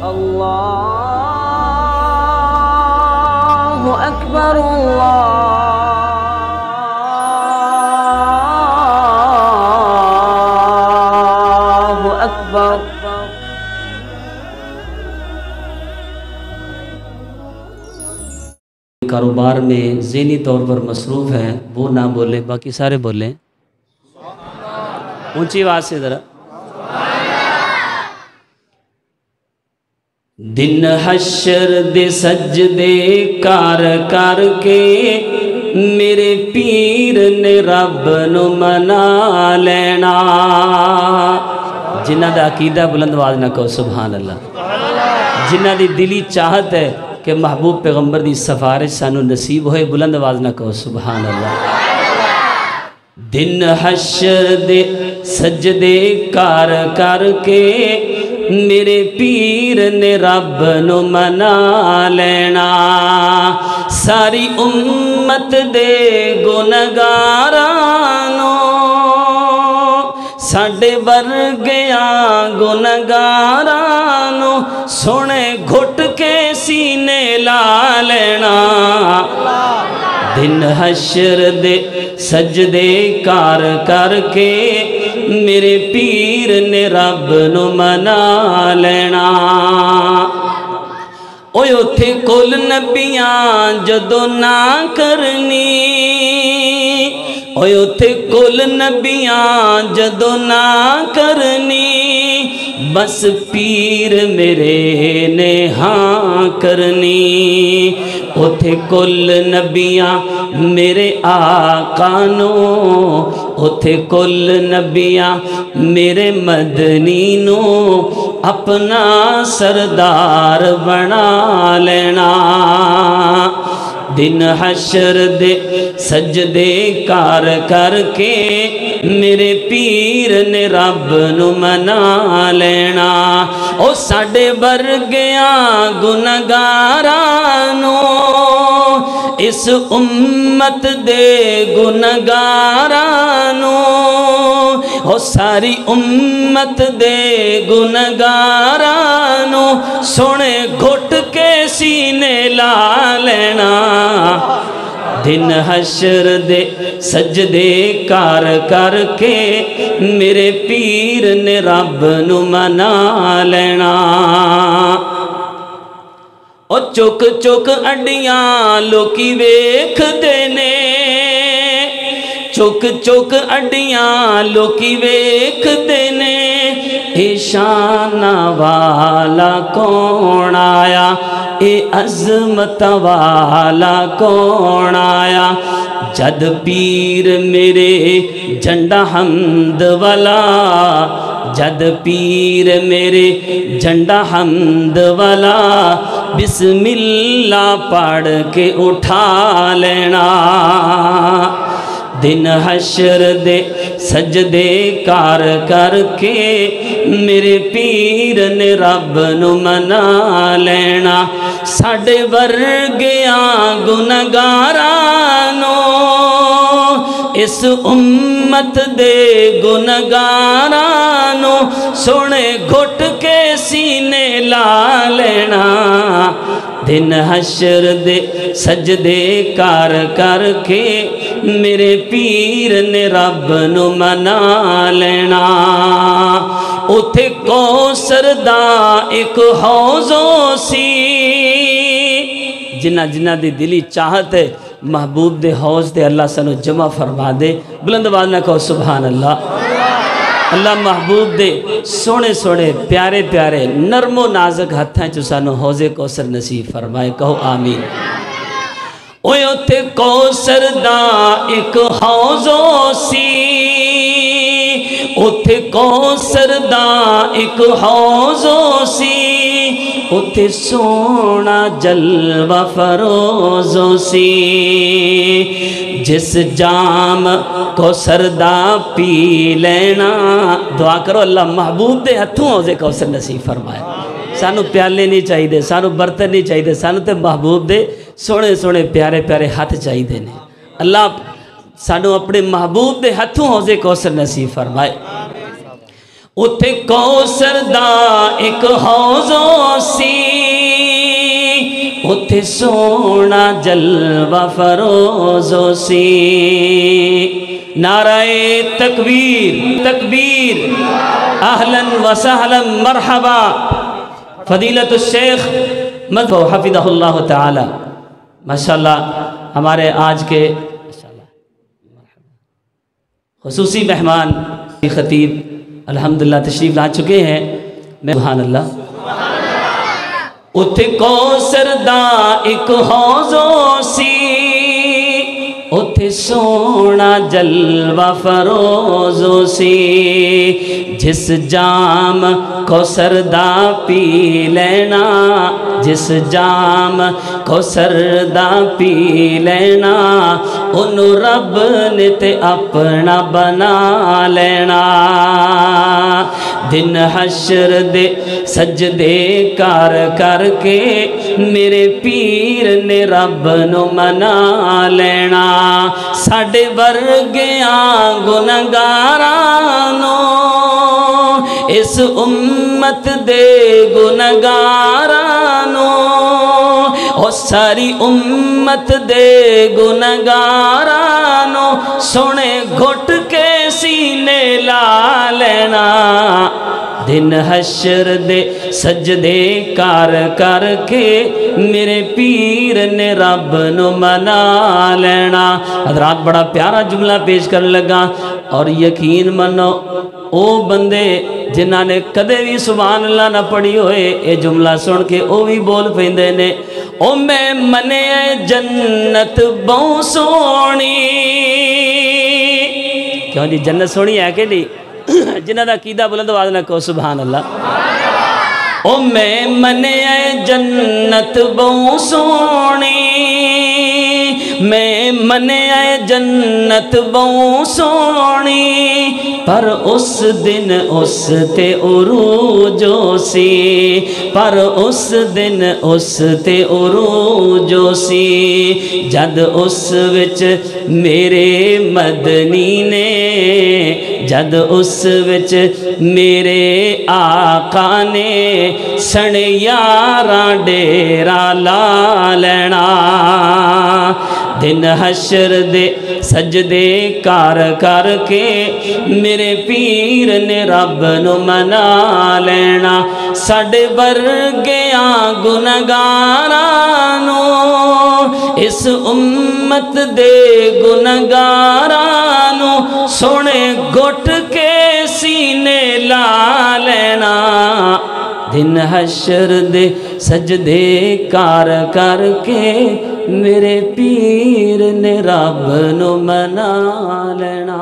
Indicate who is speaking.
Speaker 1: अल्लाहु अकबर अल्लाहु अकबर।
Speaker 2: कारोबार में ज़हनी तौर पर मसरूफ़ हैं वो ना बोले, बाकी सारे बोलें ऊंची आवाज़ से ज़रा। दिन हशर दे सजदे कर कर के मेरे पीर ने रब नू मना लेना। जिन्हां दा अकीदा बुलंद आवाज़ ना कहो सुभान अल्लाह। जिन्हां दी दिली चाहत है कि महबूब पैगंबर दी सफारिश सानू नसीब होए, बुलंद आवाज़ ना कहो सुभान अल्लाह। दिन हशर दे सजदे कर कर के मेरे पीर ने रब नू मना लेना। सारी उम्मत दे गुनहगारां नू साडे वर्गियां गुनहगारां नू सोने घुट के सीने ला लेना। दिन हशर दे सजदे कर कर के मेरे पीर ने रब नू मना लेना। ओए उथे कुल नबियां जदों ना करनी, ओए उथे कुल नबियां जदों ना करनी, बस पीर मेरे ने हाँ करनी। उथे कुल नबियां मेरे आका नू, उथे कुल नबियां मेरे मदनी नू अपना सरदार बना लेना। दिन हशर दे सजदे कर कर के मेरे पीर ने रब नू मना लेना। ओ साडे वर्गियां गुनहगारां नू इस उम्मत दे गुनहगारां नू, ओ सारी उम्मत दे गुनहगारां नू सोने घुट के सीने ला लेना। दिन हशर दे सजदे कर कर के मेरे पीर ने रब नू मना लेना। ओ चुक चुक अड्डियां लोकी वेखदे ने, चुक चुक अड्डियां लोकी वेखदे ने, ए शाना वाला कौन आया, ए अज़मत वाला कौन आया। जद पीर मेरे झंडा हमद वाला, जद पीर मेरे झंडा हमद वाला, बिस्मिल्लाह पढ़ के उठा लेना। दिन हशर दे सजदे कर कर के मेरे पीर ने रब नू मना लेना। साडे वर्गियां गुनहगारां नू इस उम्मत दे गुनहगारां नू सोने घुट के सीने ला लेना। दिन हशर दे सजदे कर कर के मेरे पीर ने रब नू मना लेना। उथे कौसर दा एक हौज़ो सी, जिन्ना जिन्ना दी दिली चाहत है महबूब दे हौज़ ते अल्लाह सानू जमा फरमा दे। बुलंद आवाज़ ना कहो सुभान अल्लाह। अल्लाह महबूब दे सोने सोने प्यारे प्यारे नरमो नाजक हत्थां च सानू हौज़े कौसर नसीब फरमाए, कहो आमीन। ओए उथे कौसर दा एक हौज़ो सी, उथे कौसर दा एक हौज़ो सी, उथे सोना जलवा फरोज़ो सी। जिस जाम कौसर दा पी लेना, दुआ करो अल्लाह महबूब दे हथों हौज़े कौसर नसीब फरमाए। सानू प्याले नहीं चाहिए, सानू बर्तन नहीं चाहिए, सानू तो महबूब दे सोने सोने प्यारे प्यारे हाथ चाहिए ने। अल्लाह सानू अपने महबूब दे हथों हौज़े कौसर नसीब फरमाए। उत्थे कौसर दा एक हौज़ो सी, उत्थे सोना जलवा फरोज़ो सी। नाराए तकबीर तकबीर, अहलन व सहलन मरहबा। फजीलतु शेख मज़हब हफ़िज़हुल्लाह ताला। माशाअल्लाह हमारे आज के खुसूसी मेहमान खतीब अल्हम्दुलिल्लाह तशरीफ़ ला चुके हैं। मैं सुभान अल्लाह। उत्थे कौसर दा एक हौज़ो सी, उत्थे सोना जलवा फरोज़ो सी। जिस जाम कौसर दा पी लेना, जिस जाम कौसर दा पी लेना, उन्हूं रब ने ते अपना बना लेना। दिन हशर दे सजदे कर करके मेरे पीर ने रब नूं मना लेना। साडे वर्गियां गुनहगारां नूं, इस उम्मत दे गुनहगारां नूं, ओ सारी उम्मत दे गुनहगारां नूं सोने घुट के सीने ला लेना। दिन हशर दे सजदे कर करके मेरे पीर ने रब नूं मना लेना। हज़रात बड़ा प्यारा जुमला पेश कर लगा और यकीन मनो ओ बंदे जिन्हां ने कदे भी सुभान अल्लाह ना पढ़ी होए, ये जुमला सुन के ओ भी बोल पैंदे ने, ओ मैं मने जन्नत बहु सोहनी। क्यों जी, जन्नत सोहनी है कि नहीं? जिन्हां दा कीदा बुलंद आवाज़ ना कहो सुभान अल्लाह। ओ मैं मने जन्नत बहु सोहनी, मैं मने जन्नत बहु सोहनी, पर उस दिन उस ते उरूजो सी, पर उस दिन उस ते उरूजो सी। जद उस विच मेरे मदनी ने, जद उस विच मेरे आका ने सन यारां डेरा ला लेना। दिन हशर दे सजदे कर करके मेरे पीर ने रब नूं मना लेना। साडे वर्गियां गुनहगारां नूं, इस उम्मत दे गुनहगारां नूं सोने घुट के सीने ला लेना। दिन हशर दे सजदे कर करके मेरे पीर ने रब नूं मना लेना।